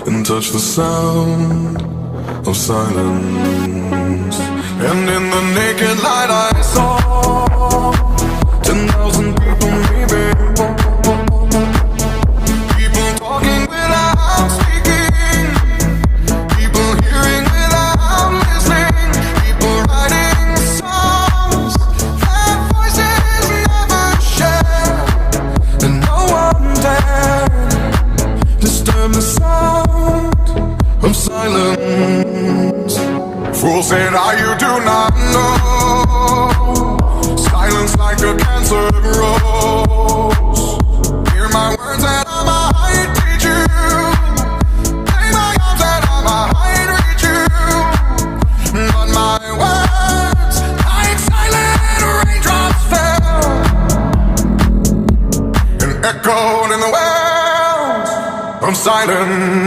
and touch the sound of silence. And in the naked light I saw 10,000 people maybe, people talking without speaking, people hearing without listening, people writing songs that voices never share, and no one dared disturb the sound of silence. Fools said, you do not know. Silence like a cancer grows. Hear my words and I might teach you. Lay my arms and I might reach you. But my words, like silent raindrops, fell and echoed in the wells of silence.